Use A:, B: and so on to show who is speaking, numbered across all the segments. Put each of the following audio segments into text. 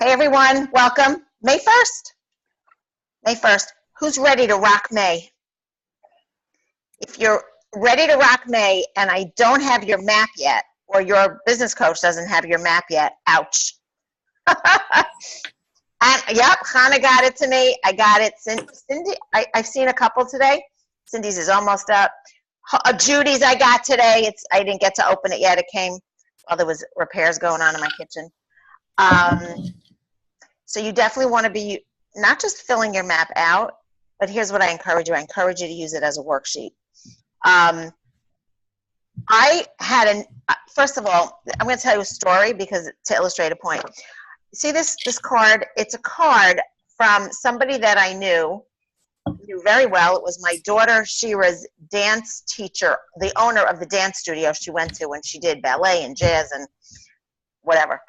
A: Hey everyone, welcome. May 1st. May 1st. Who's ready to rock May? If you're ready to rock May and I don't have your map yet, or your business coach doesn't have your map yet, ouch. And yep, Hannah got it to me. I got it. Cindy, I've seen a couple today. Cindy's is almost up. Judy's I got today. I didn't get to open it yet. It came while there was repairs going on in my kitchen. So you definitely want to be not just filling your map out, but here's what I encourage you. I encourage you to use it as a worksheet. First of all, I'm going to tell you a story to illustrate a point. See this card? It's a card from somebody that I knew very well. It was my daughter Shira's dance teacher, the owner of the dance studio she went to when she did ballet and jazz and whatever.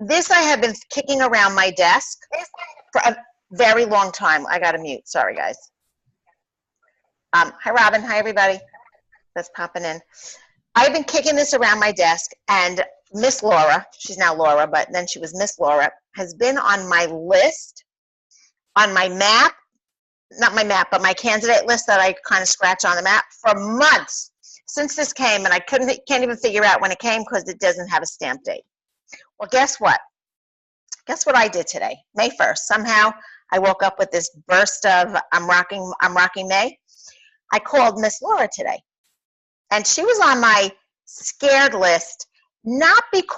A: This I have been kicking around my desk for a very long time. I got to mute. Sorry, guys. Hi, Robin. Hi, everybody that's popping in. I've been kicking this around my desk, and Miss Laura, she's now Laura, but then she was Miss Laura, has been on my list, on my map, not my map, but my candidate list that I kind of scratch on the map for months since this came, and I can't even figure out when it came because it doesn't have a stamp date. Well, guess what? Guess what I did today? May 1st. Somehow I woke up with this burst of I'm rocking May. I called Miss Laura today. And she was on my scared list, not for the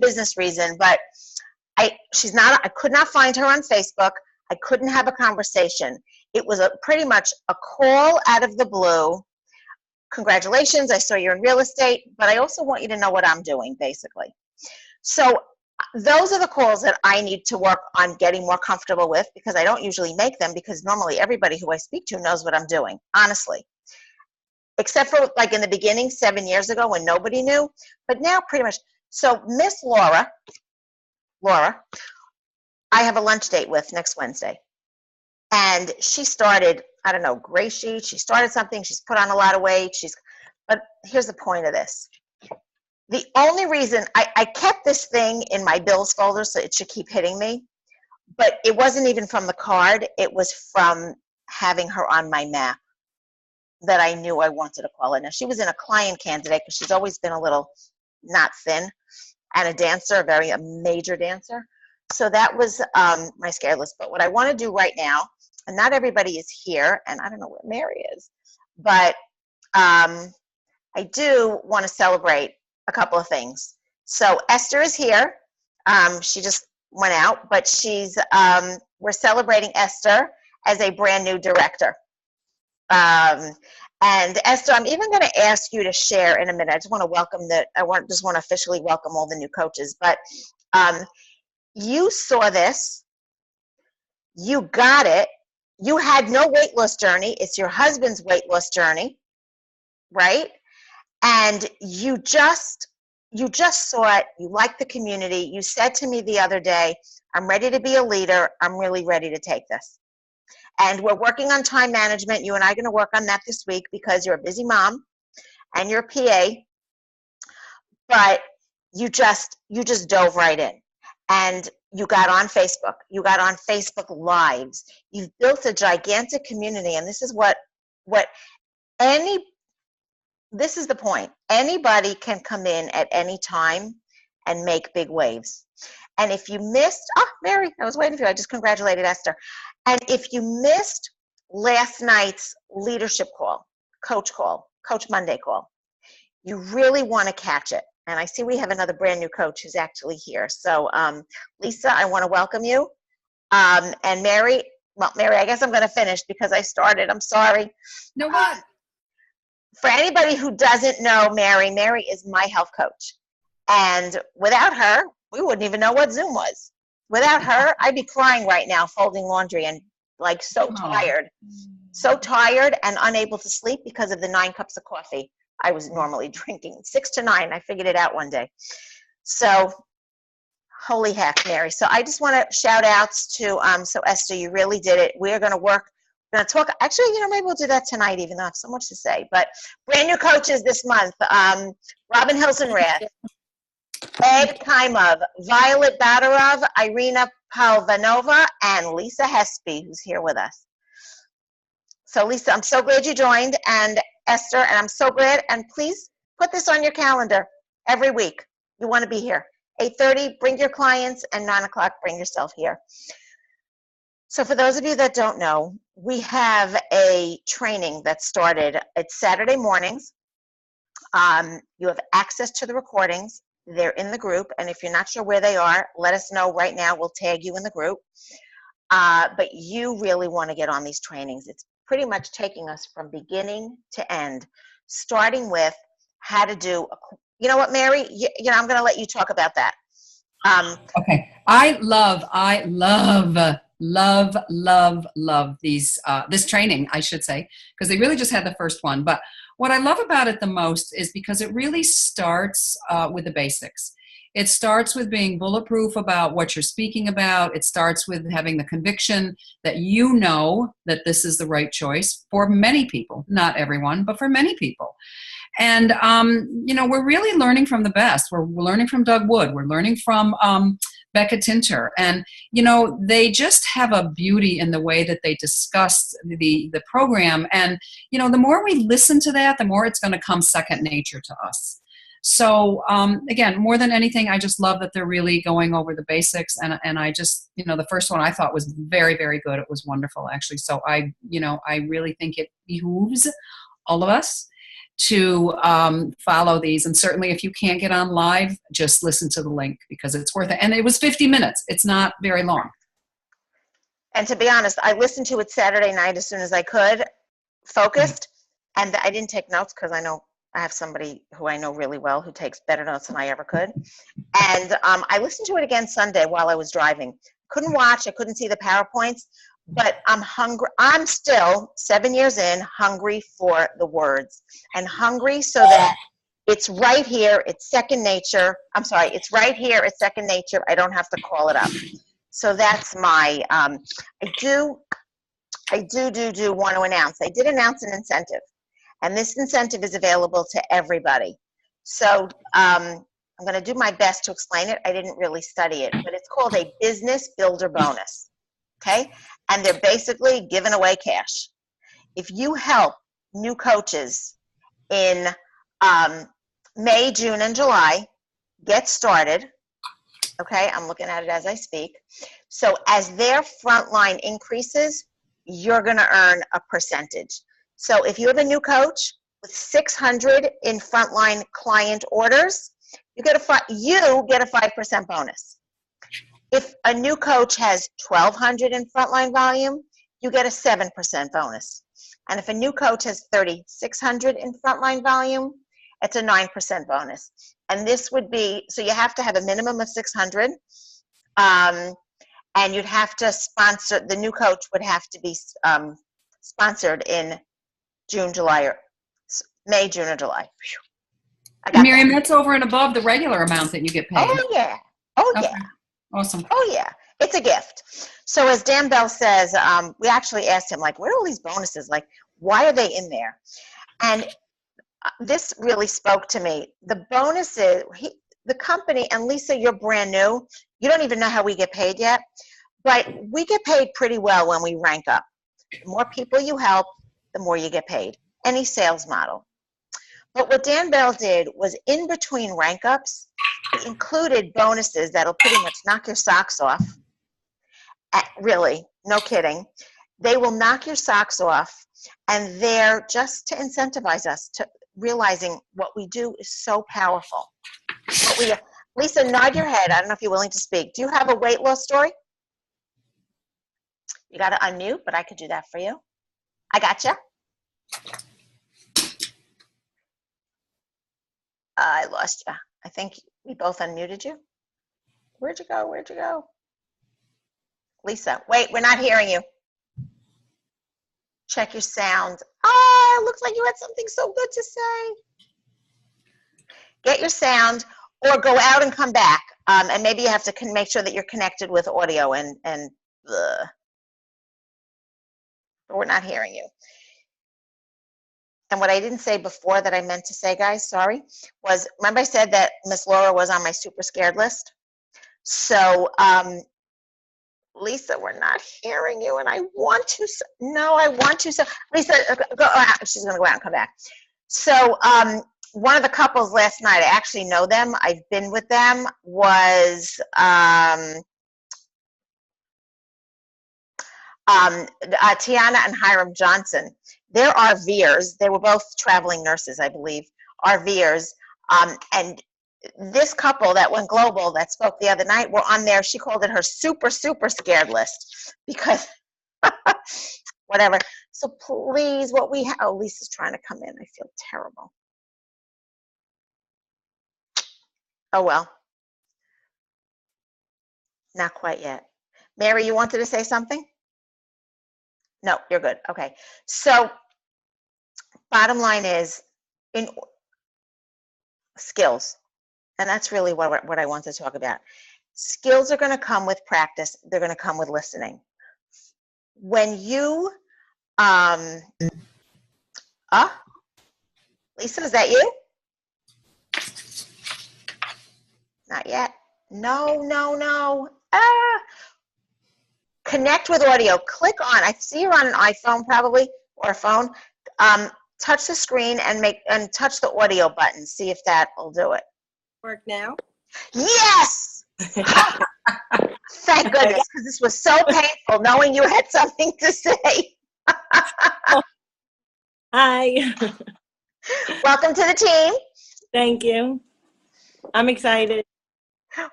A: business reason, but I could not find her on Facebook. I couldn't have a conversation. It was pretty much a call out of the blue. Congratulations, I saw you're in real estate, but I also want you to know what I'm doing, basically. So those are the calls that I need to work on getting more comfortable with, because I don't usually make them, because normally everybody who I speak to knows what I'm doing, honestly. Except for like in the beginning, 7 years ago when nobody knew, but now pretty much. So Miss Laura, I have a lunch date with next Wednesday. And she started, I don't know, gray sheet. She started something. She's put on a lot of weight. But here's the point of this. The only reason I kept this thing in my bills folder, so it should keep hitting me, but it wasn't even from the card. It was from having her on my map that I knew I wanted to call her. Now, she was in a client candidate because she's always been a little not thin, and a dancer, a major dancer. So that was my scare list. But what I want to do right now, and not everybody is here, and I don't know where Mary is, but I do want to celebrate a couple of things. So Esther is here. She just went out, but we're celebrating Esther as a brand new director. And Esther, I'm even going to ask you to share in a minute. I just want to just want to officially welcome all the new coaches, but you saw this, you got it, you had no weight loss journey. It's your husband's weight loss journey, right? And you just saw it. You liked the community. You said to me the other day, I'm ready to be a leader. I'm really ready to take this. And we're working on time management. You and I are going to work on that this week because you're a busy mom and you're a PA. But you just dove right in. And you got on Facebook. You got on Facebook Lives. You've built a gigantic community. And this is this is the point. Anybody can come in at any time and make big waves. And if you missed, Mary, I was waiting for you. I just congratulated Esther. And if you missed last night's leadership call, Coach Monday call, you really want to catch it. And I see we have another brand new coach who's actually here. So Lisa, I want to welcome you. And Mary, I guess I'm going to finish because I started. I'm sorry.
B: No, what?
A: For anybody who doesn't know Mary is my health coach. And without her, we wouldn't even know what Zoom was. Without her, I'd be crying right now, folding laundry and like so tired and unable to sleep because of the 9 cups of coffee I was normally drinking. 6 to 9, I figured it out one day. So holy heck, Mary. So I just want to shout outs to, so Esther, you really did it. We're going to work. We're going to talk, actually, maybe we'll do that tonight, even though I have so much to say. But brand new coaches this month, Robin Hilsenrath, Ed Kaimov, Violet Badarov, Irina Palvanova, and Lisa Hespy, who's here with us. So Lisa, I'm so glad you joined, and Esther, and I'm so glad, and please put this on your calendar every week. You want to be here. 8:30, bring your clients, and 9 o'clock, bring yourself here. So for those of you that don't know, we have a training that started. It's Saturday mornings. You have access to the recordings. They're in the group, and if you're not sure where they are, let us know right now. We'll tag you in the group. But you really want to get on these trainings. It's pretty much taking us from beginning to end, starting with how to do, you know what, Mary? I'm going to let you talk about that.
B: Okay. I love these, this training, I should say, because they really just had the first one. But what I love about it the most is because it really starts with the basics. It starts with being bulletproof about what you're speaking about. It starts with having the conviction that you know that this is the right choice for many people, not everyone, but for many people. And, we're really learning from the best. We're learning from Doug Wood. We're learning from Becca Tinter. And, they just have a beauty in the way that they discuss the program. And, the more we listen to that, the more it's going to come second nature to us. So, again, more than anything, I just love that they're really going over the basics. And I just, the first one I thought was very, very good. It was wonderful, actually. So I really think it behooves all of us to follow these. And certainly if you can't get on live, just listen to the link because it's worth it. And it was 50 minutes. It's not very long.
A: And to be honest, I listened to it Saturday night as soon as I could, focused, and I didn't take notes because I know I have somebody who I know really well who takes better notes than I ever could. And I listened to it again Sunday while I was driving. Couldn't watch, I couldn't see the PowerPoints, but I'm hungry. I'm still 7 years in, hungry for the words, and hungry so that it's right here. It's second nature. I'm sorry. It's right here. It's second nature. I don't have to call it up. So that's my. I do want to announce. I did announce an incentive, and this incentive is available to everybody. So I'm going to do my best to explain it. I didn't really study it, but it's called a business builder bonus. Okay. And they're basically giving away cash. If you help new coaches in May, June, and July get started, okay, I'm looking at it as I speak. So as their front line increases, you're going to earn a percentage. So if you have a new coach with 600 in frontline client orders, you get a 5% bonus. If a new coach has 1,200 in frontline volume, you get a 7% bonus. And if a new coach has 3,600 in frontline volume, it's a 9% bonus. And this would be, so you have to have a minimum of 600, and you'd have to sponsor, the new coach would have to be sponsored in June, July, or May, June, or July.
B: Miriam, that's over and above the regular amount that you get paid.
A: Oh, yeah. Oh,
B: okay.
A: Yeah.
B: Awesome.
A: Oh, yeah. It's a gift. So as Dan Bell says, we actually asked him, like, where are all these bonuses? Like, why are they in there? And this really spoke to me. The bonuses, the company, and Lisa, you're brand new. You don't even know how we get paid yet. But we get paid pretty well when we rank up. The more people you help, the more you get paid. Any sales model. But what Dan Bell did was in between rank ups, he included bonuses that'll pretty much knock your socks off. Really, no kidding. They will knock your socks off, and they're just to incentivize us to realizing what we do is so powerful. Lisa, nod your head. I don't know if you're willing to speak. Do you have a weight loss story? You got to unmute, but I could do that for you. I gotcha. I lost you. I think we both unmuted you. Where'd you go? Where'd you go? Lisa, wait, we're not hearing you. Check your sound. Oh, it looks like you had something so good to say. Get your sound or go out and come back. And maybe you have to make sure that you're connected with audio but we're not hearing you. and what I didn't say before that I meant to say, guys, sorry, was remember I said that Miss Laura was on my super scared list? So, Lisa, we're not hearing you, and I want to. No, I want to. So, Lisa, go out. She's going to go out and come back. So, one of the couples last night, I actually know them. I've been with them. Was Tiana and Hiram Johnson. They're RVers. They were both traveling nurses, I believe, RVers. And this couple that went global that spoke the other night were on there. She called it her super, super scared list because whatever. So please, what we have, oh, Lisa's trying to come in. I feel terrible. Oh, well. Not quite yet. Mary, you wanted to say something? No, you're good. Okay. So bottom line is in skills. And that's really what I want to talk about. Skills are going to come with practice. They're going to come with listening. When you, Lisa, is that you? Not yet. No. Connect with audio. Click on, I see you're on an iPhone probably, or a phone. Touch the screen and touch the audio button. See if that will do it.
C: Work now?
A: Yes! Thank goodness, because this was so painful knowing you had something to say.
C: Hi.
A: Welcome to the team.
C: Thank you. I'm excited.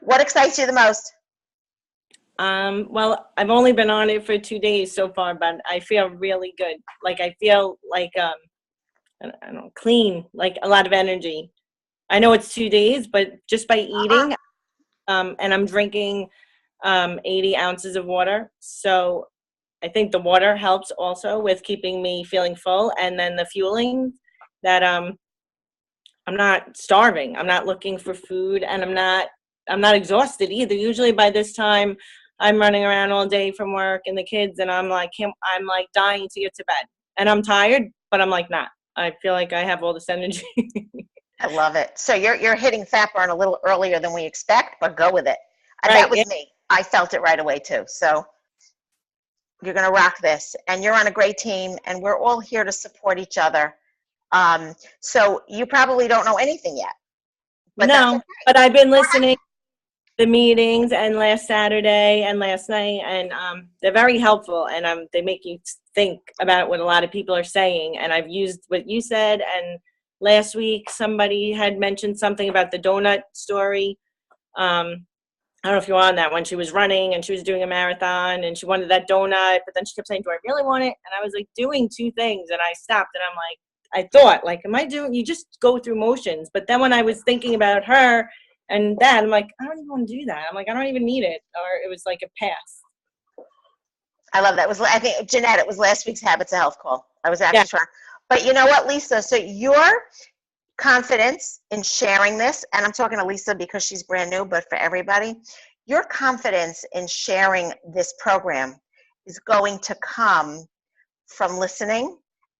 A: What excites you the most?
C: Well, I've only been on it for 2 days so far, but I feel really good. Like I feel like I don't know, clean, like a lot of energy. I know it's 2 days, but just by eating, and I'm drinking 80 ounces of water. So I think the water helps also with keeping me feeling full, and then the fueling that I'm not starving. I'm not looking for food, and I'm not exhausted either. Usually by this time I'm running around all day from work and the kids, and I'm like dying to get to bed, and I'm tired, but I'm like, nah, I feel like I have all this energy.
A: I love it. So you're hitting fat burn a little earlier than we expect, but go with it.
C: Right,
A: That was
C: yeah.
A: me. I felt it right away too. So you're going to rock this, and you're on a great team, and we're all here to support each other. So you probably don't know anything yet. But that's
C: No,
A: okay.
C: but I've been listening to the meetings and last Saturday and last night, and they're very helpful, and they make you think about what a lot of people are saying. And I've used what you said, and last week somebody had mentioned something about the donut story. I don't know if you were on that when she was running and she was doing a marathon and she wanted that donut, but then she kept saying, do I really want it? And I was like doing two things, and I stopped, and I'm like, I thought, like, am I doing, you just go through motions. But then when I was thinking about her and that, I'm like, I don't even want to do that. I'm like, I don't even need it. Or it was like a pass.
A: I love that. I think, Jeanette, it was last week's Habits of Health call. I was actually trying. But you know what, Lisa? So your confidence in sharing this, and I'm talking to Lisa because she's brand new, but for everybody, your confidence in sharing this program is going to come from listening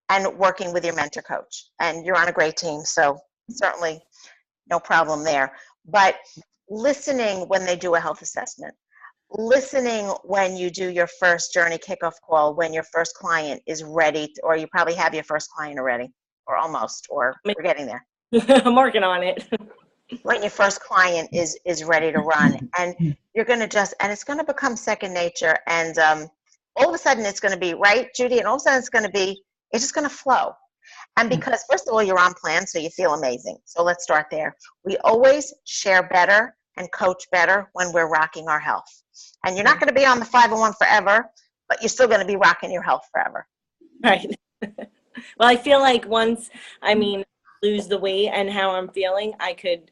A: and working with your mentor coach. And you're on a great team, so certainly no problem there. But listening when they do a health assessment, listening when you do your first journey kickoff call, when your first client is ready, or you probably have your first client already, or almost, or we're getting there.
C: I'm working on it.
A: When your first client is ready to run, and you're going to and it's going to become second nature, and all of a sudden it's going to be, right, Judy, and all of a sudden it's just going to flow. And because, first of all, you're on plan, so you feel amazing. So let's start there. We always share better and coach better when we're rocking our health. And you're not going to be on the 501 forever, but you're still going to be rocking your health forever.
C: Right. Well, I feel like once, lose the weight and how I'm feeling, I could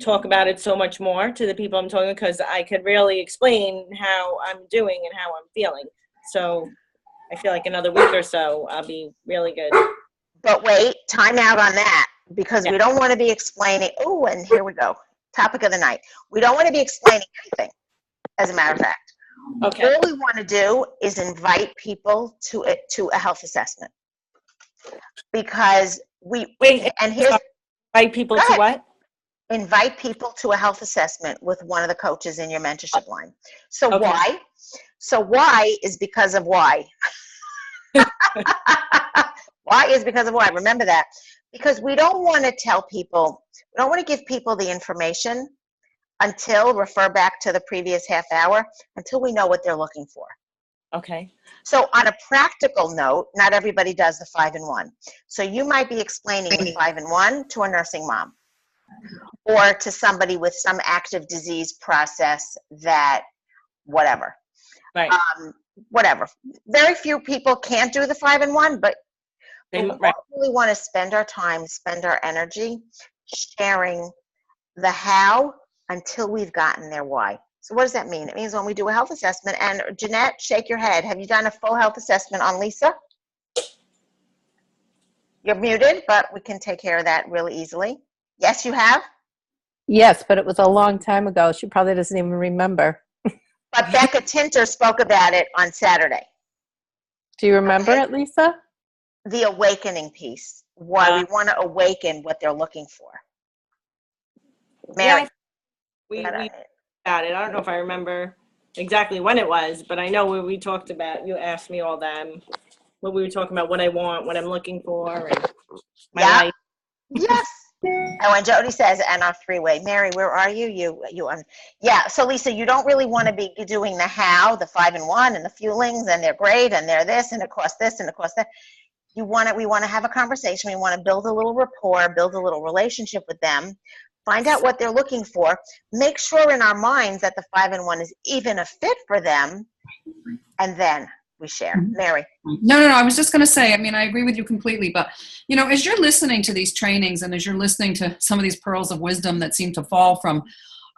C: talk about it so much more to the people I'm talking to, because I could really explain how I'm doing and how I'm feeling. So I feel like another week or so, I'll be really good.
A: But wait, time out on that, because we don't want to be explaining. Oh, and here we go. Topic of the night. We don't want to be explaining anything, as a matter of fact.
C: Okay.
A: All we want to do is invite people to a health assessment. because
C: Wait,
A: and here's,
C: invite people
A: Go
C: to
A: ahead.
C: what?
A: invite people to a health assessment with one of the coaches in your mentorship line. So
C: Okay.
A: why? So why is because of why. Why is because of why. Remember that. Because we don't want to tell people, we don't want to give people the information until, refer back to the previous half hour, until we know what they're looking for.
C: Okay.
A: So on a practical note, not everybody does the 5-in-1. So you might be explaining the 5-in-1 to a nursing mom or to somebody with some active disease process that whatever.
C: Right.
A: Whatever. Very few people can't do the 5-in-1, but we
C: Right.
A: really want to spend our time, spend our energy sharing the how until we've gotten their why. So what does that mean? It means when we do a health assessment, and Jeanette, shake your head. Have you done a full health assessment on Lisa? You're muted, but we can take care of that really easily. Yes, you have?
D: Yes, but it was a long time ago. She probably doesn't even remember.
A: But Becca Tinter spoke about it on Saturday.
D: Do you remember
A: Okay.
D: it, Lisa?
A: The awakening piece, why we want to awaken what they're looking for. Mary.
C: Yeah, we about it. I don't know if I remember exactly when it was, but I know when we talked about, you asked me all them, what we were talking about, what I want, what I'm looking for, and my
A: Yeah.
C: life.
A: Yes. And when Jody says, and our three-way, Mary, where are you? Yeah. So Lisa, you don't really want to be doing the how, the 5-in-1 and the fuelings, and they're great, and they're this, and it costs this, and it costs that. We want to have a conversation. We want to build a little rapport, build a little relationship with them, find out what they're looking for, make sure in our minds that the 5-in-1 is even a fit for them, and then we share. Mary.
B: No. I was just going to say, I mean, I agree with you completely. But, as you're listening to these trainings and as you're listening to some of these pearls of wisdom that seem to fall from,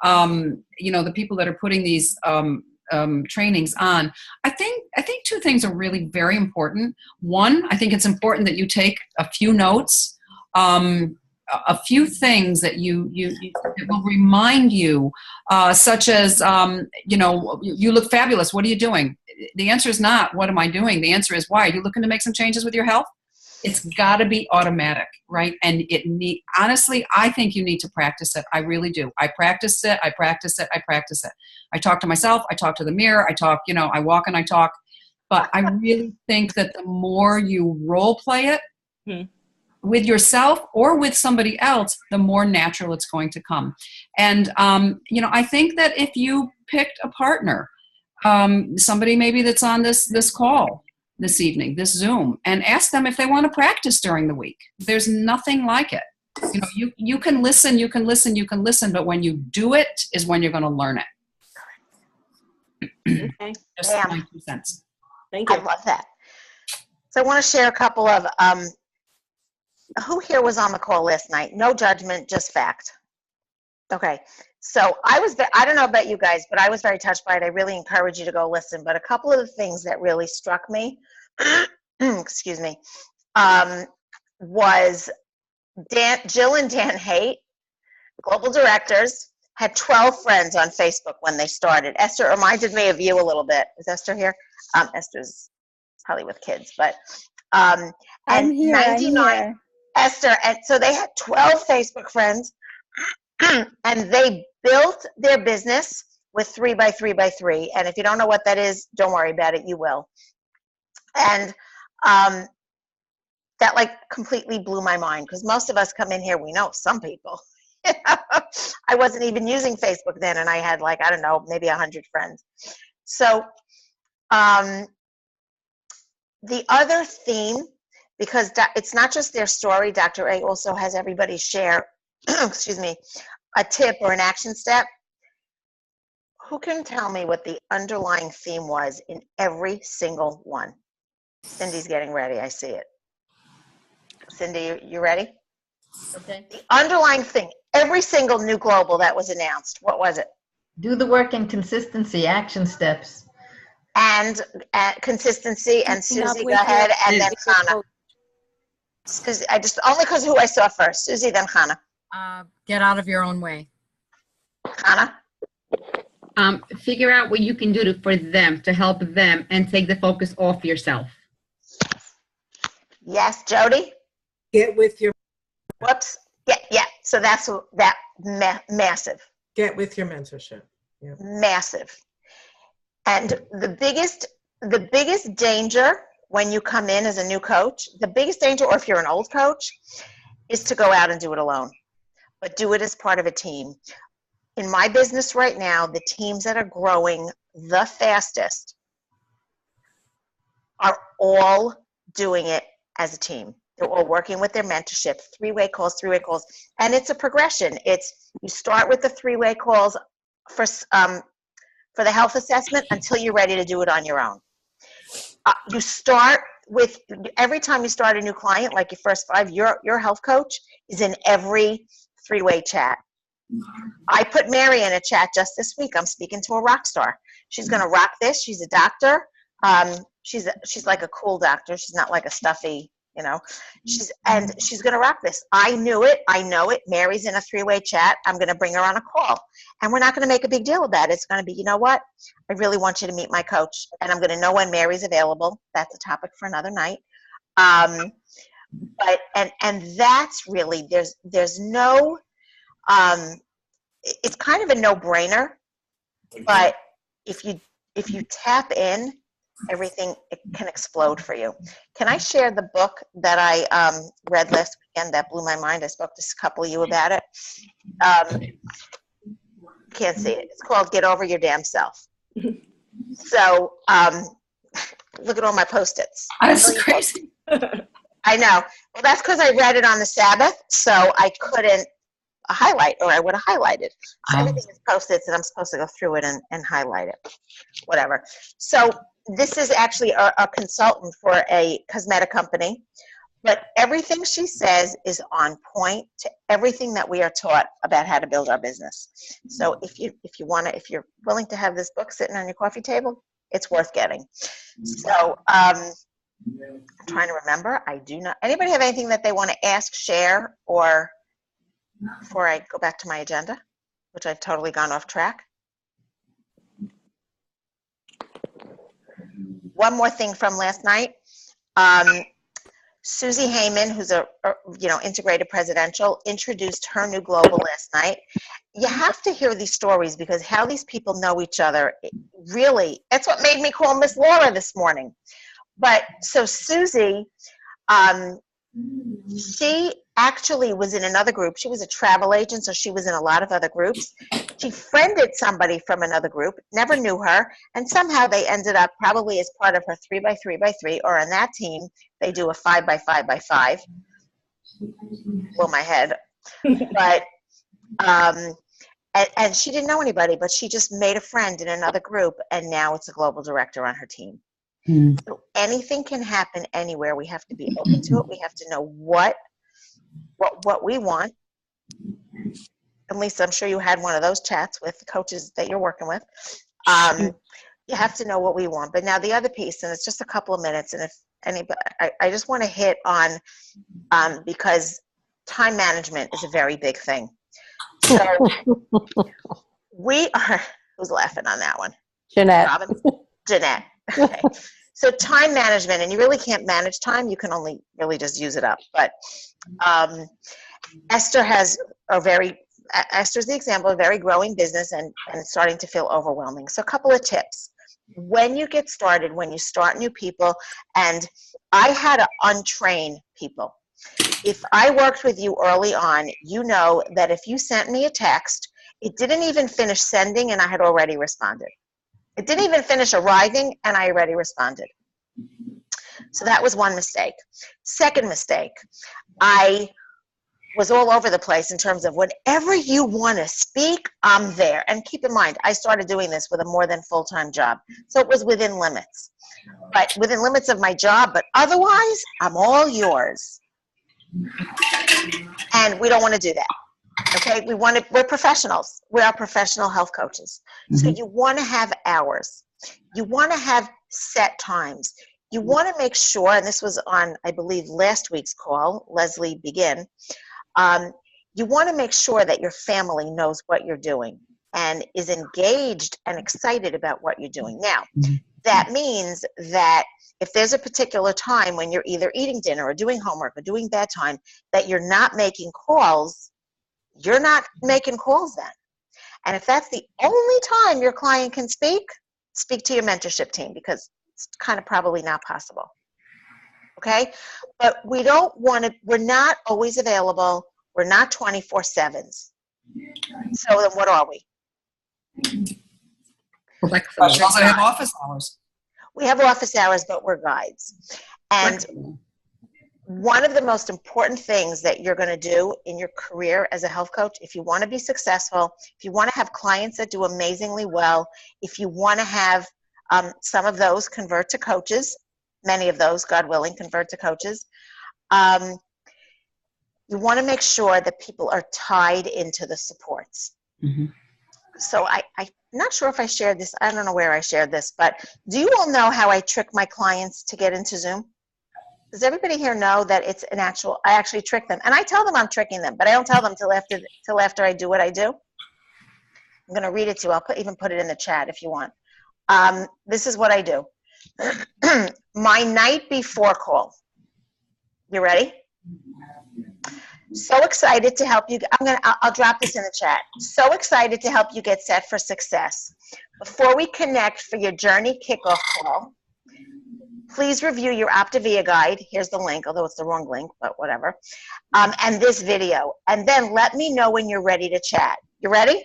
B: the people that are putting these trainings on, I think two things are really very important. One, I think it's important that you take a few notes, a few things that you that will remind you, such as, you look fabulous. What are you doing? The answer is not, what am I doing? The answer is, why? Are you looking to make some changes with your health? It's got to be automatic, right? And honestly, I think you need to practice it. I really do. I practice it. I talk to myself. I talk to the mirror. I walk and I talk. But I really think that the more you role play it with yourself or with somebody else, the more natural it's going to come. And, I think that if you picked a partner, somebody maybe that's on this call this evening, this Zoom, and ask them if they want to practice during the week. There's nothing like it. You can listen, but when you do it is when you're going to learn it.
C: Okay.
B: Just my 2 cents.
C: Thank you.
A: I love that. So I want to share a couple of, who here was on the call last night? No judgment, just fact. Okay. So I don't know about you guys, but I was very touched by it. I really encourage you to go listen. But a couple of the things that really struck me, excuse me, was Jill and Dan Haight, global directors, had 12 friends on Facebook when they started. Esther reminded me of you a little bit. Is Esther here? Esther's probably with kids, but
E: I'm
A: and
E: here.
A: 99 Esther, and so they had 12 Facebook friends, and they built their business with 3x3x3. And if you don't know what that is, don't worry about it. You will. And that completely blew my mind, because most of us come in here, we know some people. I wasn't even using Facebook then, and I had I don't know, maybe 100 friends. So the other theme, because it's not just their story, Dr. A also has everybody share, excuse me, a tip or an action step. Who can tell me what the underlying theme was in every single one? Cindy's getting ready. I see it. Cindy, you ready?
F: Okay.
A: The underlying thing, every single new global that was announced, what was it?
F: Do the work and consistency, action steps.
A: And consistency, and
D: Keeping up
A: Susie, go
D: with
A: ahead,
D: your-
A: and then Hannah. Susie, only because who I saw first. Susie, then Hannah.
G: Get out of your own way.
A: Hannah?
H: Figure out what you can do for them, to help them, and take the focus off yourself.
A: Yes, Jody?
E: Get with your
A: Whoops. Yeah. So that's massive,
E: get with your mentorship. Yeah.
A: massive. And the biggest danger when you come in as a new coach, the biggest danger, or if you're an old coach, is to go out and do it alone. But do it as part of a team. In my business right now, the teams that are growing the fastest are all doing it as a team. They're all working with their mentorship, three-way calls. And it's a progression. It's, you start with the three-way calls for the health assessment until you're ready to do it on your own. You start with, every time you start a new client, like your first 5, your health coach is in every three-way chat. I put Mary in a chat just this week. I'm speaking to a rock star. She's going to rock this. She's a doctor. She's like a cool doctor. She's not like a stuffy, you know. She's going to rock this. I knew it. I know it. Mary's in a three-way chat. I'm going to bring her on a call. And we're not going to make a big deal about it. It's going to be, you know what? I really want you to meet my coach. And I'm going to know when Mary's available. That's a topic for another night. But that's really, there's no, it's kind of a no-brainer, but if you tap in, everything, it can explode for you. Can I share the book that I read last weekend that blew my mind? I spoke to a couple of you about it. Can't see it. It's called Get Over Your Damn Self. So look at all my Post-its.
B: That's crazy.
A: I know. Well, that's because I read it on the Sabbath, so I couldn't highlight, or I would have highlighted. So everything is Post-its, and I'm supposed to go through it and highlight it. Whatever. So this is actually a consultant for a cosmetic company, but everything she says is on point to everything that we are taught about how to build our business. So if you're willing to have this book sitting on your coffee table, it's worth getting. So I'm trying to remember. I do not. Anybody have anything that they want to ask, share, or before I go back to my agenda, which I've totally gone off track? One more thing from last night. Susie Heyman, who's a integrated presidential, introduced her new global last night. You have to hear these stories because how these people know each other, really, that's what made me call Miss Laura this morning. But so Susie, she actually was in another group. She was a travel agent, so she was in a lot of other groups. She friended somebody from another group, never knew her, and somehow they ended up probably as part of her 3x3x3, or on that team, they do a 5x5x5. Blow my head. But, and she didn't know anybody, but she just made a friend in another group, and now it's a global director on her team. So anything can happen anywhere. We have to be open to it. We have to know what we want. At least I'm sure you had one of those chats with the coaches that you're working with. You have to know what we want. But now the other piece, and it's just a couple of minutes, and if anybody, I just want to hit on, because time management is a very big thing. So we are, who's laughing on that one?
D: Jeanette.
A: Robin? Jeanette. Okay. So time management, and you really can't manage time. You can only really just use it up. But Esther has Esther's the example of a very growing business and it's starting to feel overwhelming. So a couple of tips. When you get started, when you start new people, and I had to untrain people. If I worked with you early on, you know that if you sent me a text, it didn't even finish sending and I had already responded. It didn't even finish arriving, and I already responded. So that was one mistake. Second mistake, I was all over the place in terms of whenever you want to speak, I'm there. And keep in mind, I started doing this with a more than full-time job. So it was within limits. But within limits of my job, but otherwise, I'm all yours. And we don't want to do that. Okay, we're professionals. We are professional health coaches. So you want to have hours. You want to have set times. You want to make sure, and this was on, I believe, last week's call, Leslie Begin, you want to make sure that your family knows what you're doing and is engaged and excited about what you're doing. Now, That means that if there's a particular time when you're either eating dinner or doing homework or doing bedtime that you're not making calls, you're not making calls then. And if that's the only time your client can speak to your mentorship team, because it's kind of probably not possible. Okay? But we don't want to, we're not always available. We're not 24/7s. So then what are we?
B: Professionals that have office hours.
A: We have office hours, but we're guides. And one of the most important things that you're going to do in your career as a health coach, if you want to be successful, if you want to have clients that do amazingly well, if you want to have some of those convert to coaches, many of those, God willing, convert to coaches, you want to make sure that people are tied into the supports.
B: Mm-hmm.
A: So I'm not sure if I shared this. I don't know where I shared this, but do you all know how I trick my clients to get into Zoom? Does everybody here know that it's an actual, I actually trick them. And I tell them I'm tricking them, but I don't tell them till after I do what I do. I'm going to read it to you. I'll even put it in the chat if you want. This is what I do. My night before call. You ready? So excited to help you. I'll drop this in the chat. So excited to help you get set for success. Before we connect for your journey kickoff call, please review your Optavia guide. Here's the link, although it's the wrong link, but whatever. And this video. And then let me know when you're ready to chat. You ready?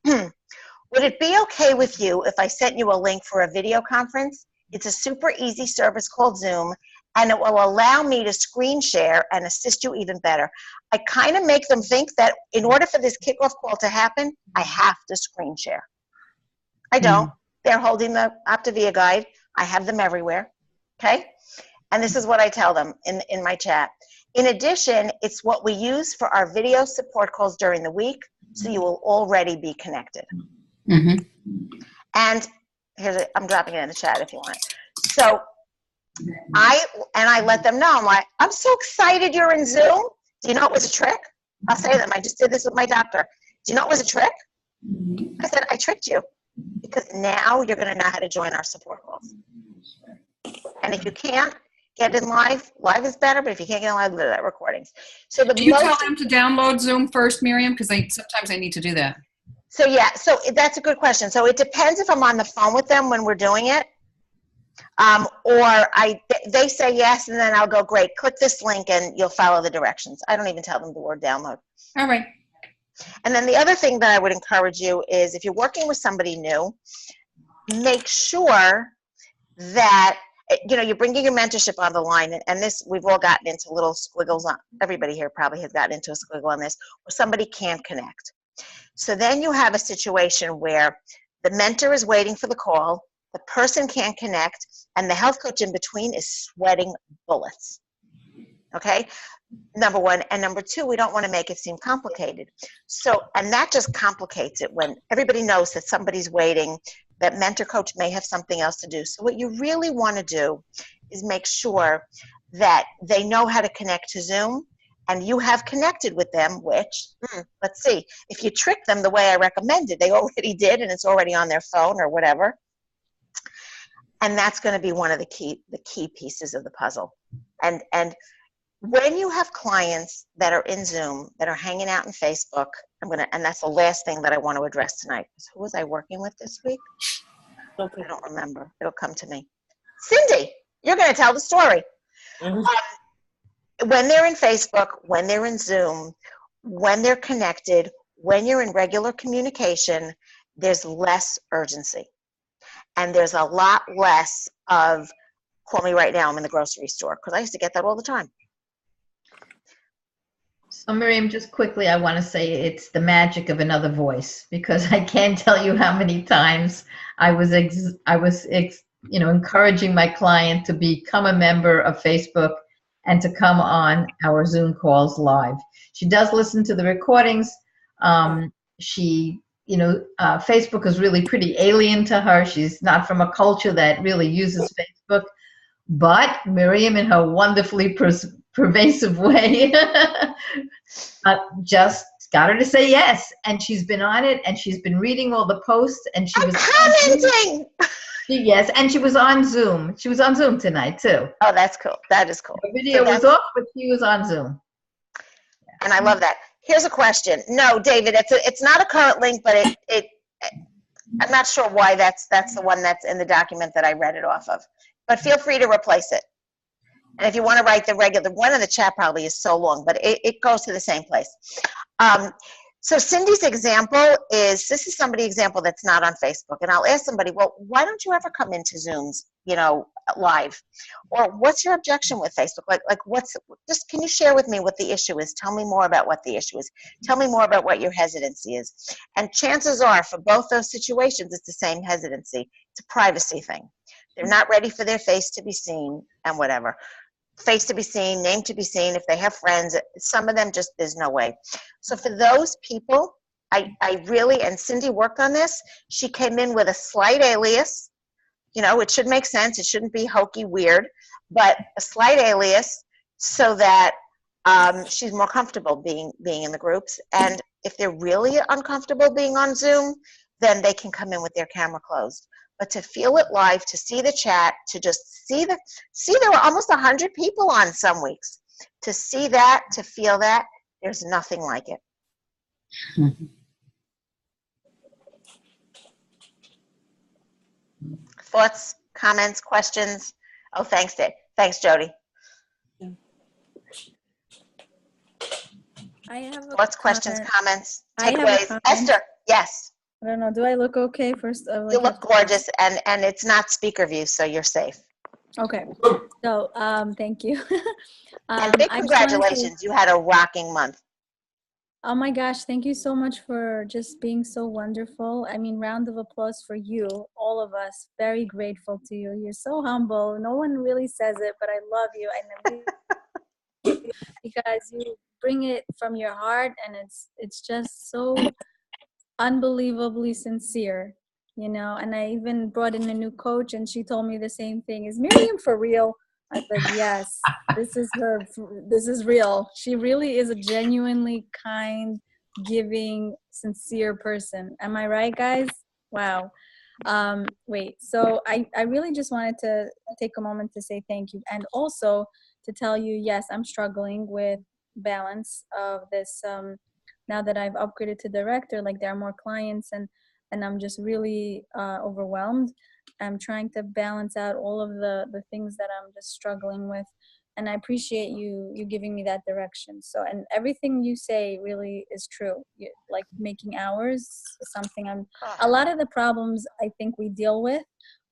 A: Would it be okay with you if I sent you a link for a video conference? It's a super easy service called Zoom, and it will allow me to screen share and assist you even better. I kind of make them think that in order for this kickoff call to happen, I have to screen share. I don't. They're holding the Optavia guide. I have them everywhere. Okay? And this is what I tell them in my chat. In addition, it's what we use for our video support calls during the week, so you will already be connected.
B: Mm-hmm.
A: And I'm dropping it in the chat if you want. So I let them know. I'm like, I'm so excited you're in Zoom. Do you know it was a trick? I'll say to them, I just did this with my doctor. Do you know it was a trick? I said, I tricked you because now you're going to know how to join our support calls. And if you can't get in live is better, but if you can't get in live, that recordings. So
B: do you tell them to download Zoom first, Miriam? Because sometimes I need to do that.
A: So yeah, so that's a good question. So it depends if I'm on the phone with them when we're doing it, or they say yes, and then I'll go, great, click this link and you'll follow the directions. I don't even tell them the word download.
B: All right.
A: And then the other thing that I would encourage you is if you're working with somebody new, make sure that you're bringing your mentorship on the line, and this, we've all gotten into little squiggles on, everybody here probably has gotten into a squiggle on this, where somebody can't connect. So then you have a situation where the mentor is waiting for the call, the person can't connect, and the health coach in between is sweating bullets. Okay? Number one. And number two, we don't want to make it seem complicated. So, and that just complicates it when everybody knows that somebody's waiting, that mentor coach may have something else to do. So what you really want to do is make sure that they know how to connect to Zoom, and you have connected with them, which, let's see, if you trick them the way I recommended, they already did, and it's already on their phone or whatever. And that's going to be one of the key pieces of the puzzle. And when you have clients that are in Zoom, that are hanging out in Facebook, and that's the last thing that I want to address tonight. Who was I working with this week? I don't remember. It'll come to me. Cindy, you're going to tell the story.
C: Mm-hmm.
A: When they're in Facebook, when they're in Zoom, when they're connected, when you're in regular communication, there's less urgency. And there's a lot less of, call me right now, I'm in the grocery store, because I used to get that all the time.
F: So Miriam, just quickly, I want to say it's the magic of another voice, because I can't tell you how many times I was encouraging my client to become a member of Facebook and to come on our Zoom calls live. She does listen to the recordings. Facebook is really pretty alien to her. She's not from a culture that really uses Facebook. But Miriam, in her wonderfully pervasive way, just got her to say yes. And she's been on it, and she's been reading all the posts, and she was
A: commenting.
F: Yes, and she was on Zoom. She was on Zoom tonight too.
A: Oh, that's cool. That is cool.
F: The video was off, but she was on Zoom.
A: And I love that. Here's a question. No, David, it's not a current link, but I'm not sure why that's the one that's in the document that I read it off of. But feel free to replace it. And if you want to write the regular one in the chat, probably is so long, but it goes to the same place. So Cindy's example this is somebody example that's not on Facebook. And I'll ask somebody, well, why don't you ever come into Zooms, live? Or what's your objection with Facebook? Like just can you share with me what the issue is? Tell me more about what the issue is. Tell me more about what your hesitancy is. And chances are for both those situations, it's the same hesitancy. It's a privacy thing. They're not ready for their face to be seen and whatever. Face to be seen, name to be seen, if they have friends, some of them just, there's no way. So for those people, I really, and Cindy worked on this, she came in with a slight alias, it should make sense, it shouldn't be hokey weird, but a slight alias so that she's more comfortable being in the groups. And if they're really uncomfortable being on Zoom, then they can come in with their camera closed. But to feel it live, to see the chat, to just see there were almost 100 people on some weeks. To see that, to feel that, there's nothing like it. Thoughts, comments, questions? Oh, thanks, Dave. Thanks, Jody.
I: I have a
A: Thoughts, questions,
I: comment.
A: comments,
I: I have a
A: takeaways?
I: comment.
A: Esther, yes.
I: I don't know. Do I look okay first?
A: You look gorgeous, and it's not speaker view, so you're safe.
I: Okay. So, thank you.
A: And big
I: I just wanted to-
A: congratulations. You had a rocking month.
I: Oh my gosh, thank you so much for just being so wonderful. I mean, round of applause for you, all of us. Very grateful to you. You're so humble. No one really says it, but I love you. And because you bring it from your heart, and it's just so unbelievably sincere, and I even brought in a new coach, and she told me the same thing. Is Miriam for real? I said, yes, this is real. She really is a genuinely kind, giving, sincere person. Am I right, guys? Wow. So I really just wanted to take a moment to say thank you, and also to tell you, yes, I'm struggling with balance of this. Now that I've upgraded to director, like there are more clients, and I'm just really overwhelmed. I'm trying to balance out all of the things that I'm just struggling with, and I appreciate you giving me that direction. So, and everything you say really is true. Like making hours is something a lot of the problems I think we deal with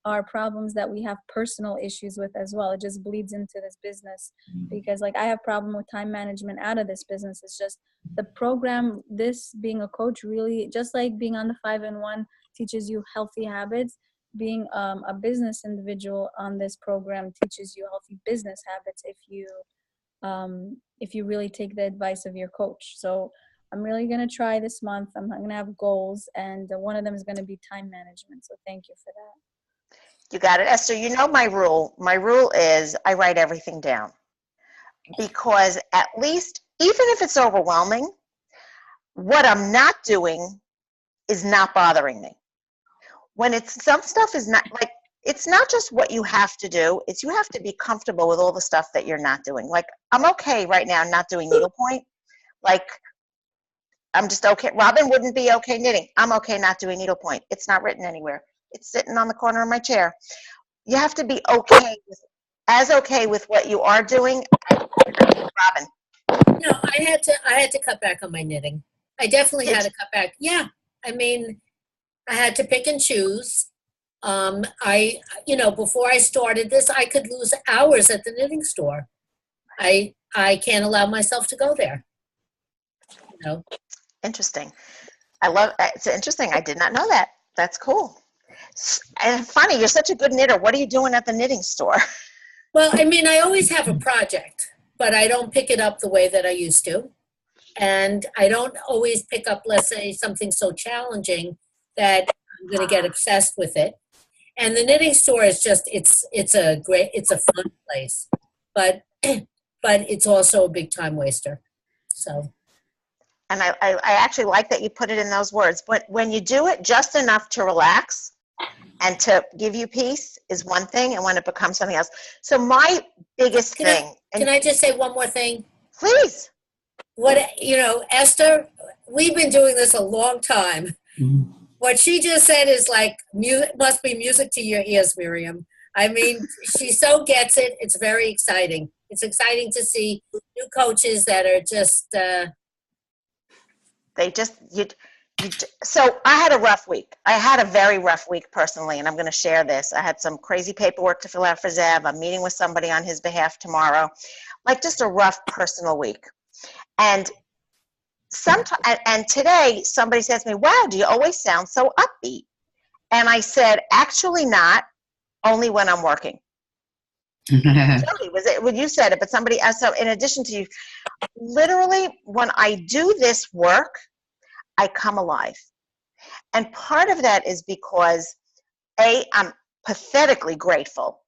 I: are problems that we have personal issues with as well. It just bleeds into this business, because like I have problem with time management out of this business. It's just the program, this being a coach, really just like being on the 5-in-1 teaches you healthy habits. Being a business individual on this program teaches you healthy business habits if you really take the advice of your coach. So I'm really going to try this month. I'm going to have goals, and one of them is going to be time management. So thank you for that.
A: You got it, Esther. You know my rule. My rule is I write everything down, because at least, even if it's overwhelming, what I'm not doing is not bothering me. When some stuff is not, like, it's not just what you have to do, it's you have to be comfortable with all the stuff that you're not doing. Like, I'm okay right now not doing needlepoint. Like, I'm just okay. Robin wouldn't be okay knitting. I'm okay not doing needlepoint. It's not written anywhere. It's sitting on the corner of my chair. You have to be okay with what you are doing. Robin.
J: No, I had to cut back on my knitting. I definitely had to cut back. Yeah. I mean, I had to pick and choose. Before I started this, I could lose hours at the knitting store. I can't allow myself to go there.
A: Interesting. It's interesting. I did not know that. That's cool. And funny, you're such a good knitter. What are you doing at the knitting store?
J: Well, I mean, I always have a project, but I don't pick it up the way that I used to. And I don't always pick up, let's say, something so challenging that I'm going to get obsessed with it. And the knitting store is just, it's a fun place, but it's also a big time waster. So.
A: And I actually like that you put it in those words. But when you do it just enough to relax, And to give you peace is one thing, and when it becomes something else. So my biggest thing, and
J: Can I just say one more thing?
A: please,
J: Esther, we've been doing this a long time. What she just said is like, must be music to your ears, Miriam. I mean, she so gets it. It's very exciting. It's exciting to see new coaches that are just,
A: so I had a rough week. I had a very rough week personally, and I'm going to share this. I had some crazy paperwork to fill out for Zeb. I'm meeting with somebody on his behalf tomorrow. Like just a rough personal week. And today somebody says to me, wow, do you always sound so upbeat? And I said, actually not, only when I'm working. Jody, was it when you said it, but somebody else. So in addition to you, literally when I do this work, I come alive. And part of that is because I'm pathetically grateful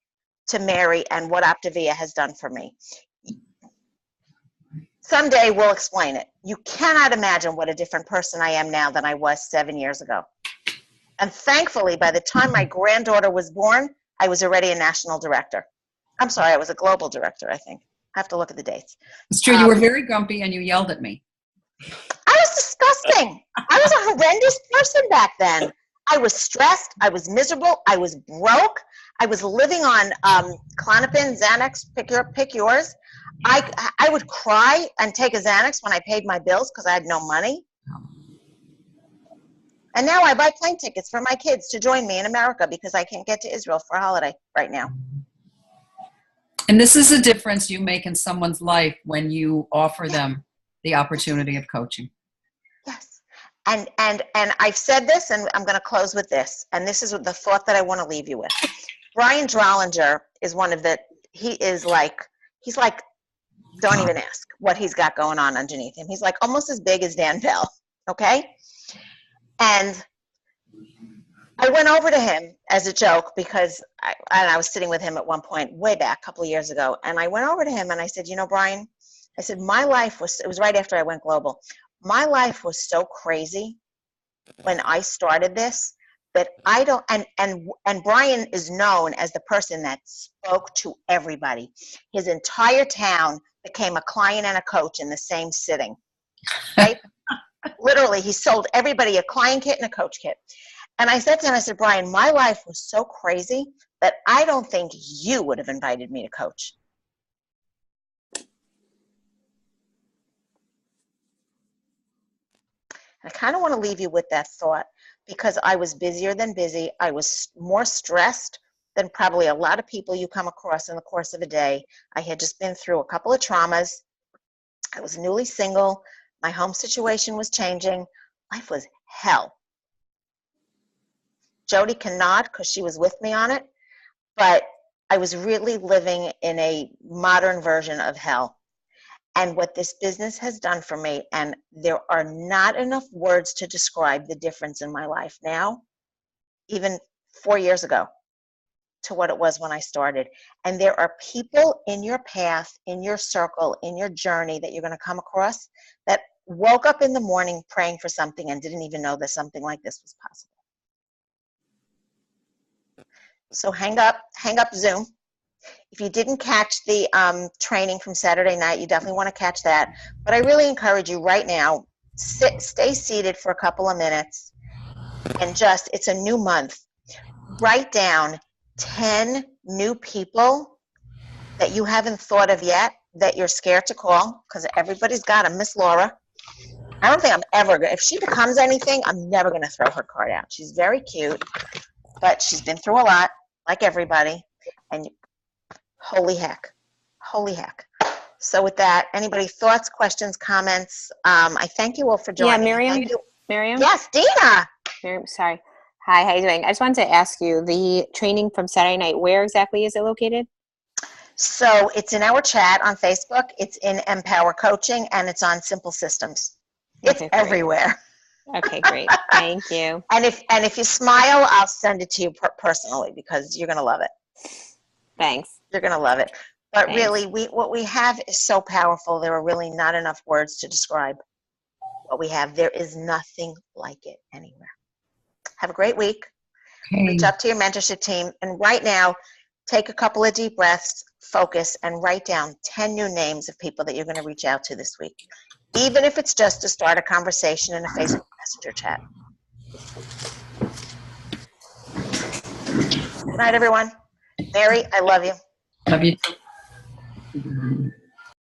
A: to Mary and what Optavia has done for me. Someday we'll explain it. You cannot imagine what a different person I am now than I was 7 years ago. And thankfully, by the time my granddaughter was born, I was already a national director. I'm sorry, I was a global director, I think. I have to look at the dates.
B: It's true. You were very grumpy and you yelled at me.
A: I was disgusting. I was a horrendous person back then. I was stressed. I was miserable. I was broke. I was living on Klonopin, Xanax, pick yours. I would cry and take a Xanax when I paid my bills because I had no money. And now I buy plane tickets for my kids to join me in America because I can't get to Israel for a holiday right now.
B: And this is a difference you make in someone's life when you offer them the opportunity of coaching. Yes.
A: And I've said this, and I'm going to close with this. And this is the thought that I want to leave you with. Brian Drollinger is he's like, don't even ask what he's got going on underneath him. He's like almost as big as Dan Bell. Okay. And I went over to him as a joke because I was sitting with him at one point way back a couple of years ago. And I went over to him and I said, Brian, I said, my life it was right after I went global. My life was so crazy when I started this that I don't, and Brian is known as the person that spoke to everybody. His entire town became a client and a coach in the same sitting. Right? Literally, he sold everybody a client kit and a coach kit. And I said to him, I said, Brian, my life was so crazy that I don't think you would have invited me to coach. I kind of want to leave you with that thought because I was busier than busy. I was more stressed than probably a lot of people you come across in the course of a day. I had just been through a couple of traumas. I was newly single. My home situation was changing. Life was hell. Jody can nod because she was with me on it, but I was really living in a modern version of hell. And what this business has done for me, and there are not enough words to describe the difference in my life now, even 4 years ago, to what it was when I started. And there are people in your path, in your circle, in your journey that you're going to come across that woke up in the morning praying for something and didn't even know that something like this was possible. So hang up Zoom. If you didn't catch the training from Saturday night, you definitely want to catch that. But I really encourage you right now, stay seated for a couple of minutes and it's a new month. Write down 10 new people that you haven't thought of yet that you're scared to call because everybody's got them. Miss Laura, I don't think I'm ever going to, if she becomes anything, I'm never going to throw her card out. She's very cute, but she's been through a lot, like everybody. And holy heck. So with that, anybody thoughts, questions, comments? I thank you all for joining.
K: Yeah, Miriam?
A: Yes, Dina.
K: Miriam, sorry. Hi, how you doing? I just wanted to ask you, the training from Saturday night, where exactly is it located?
A: So it's in our chat on Facebook, it's in Empower Coaching, and it's on Simple Systems. It's everywhere.
K: Okay, great. Thank you.
A: And if you smile, I'll send it to you personally because you're going to love it.
K: Thanks.
A: You're going to love it. But
K: Thanks.
A: really, what we have is so powerful. There are really not enough words to describe what we have. There is nothing like it anywhere. Have a great week. Reach out to your mentorship team. And right now, take a couple of deep breaths, focus, and write down 10 new names of people that you're going to reach out to this week, even if it's just to start a conversation in a Facebook Messenger chat. Good night, everyone. Mary, I love you.
B: Love you too.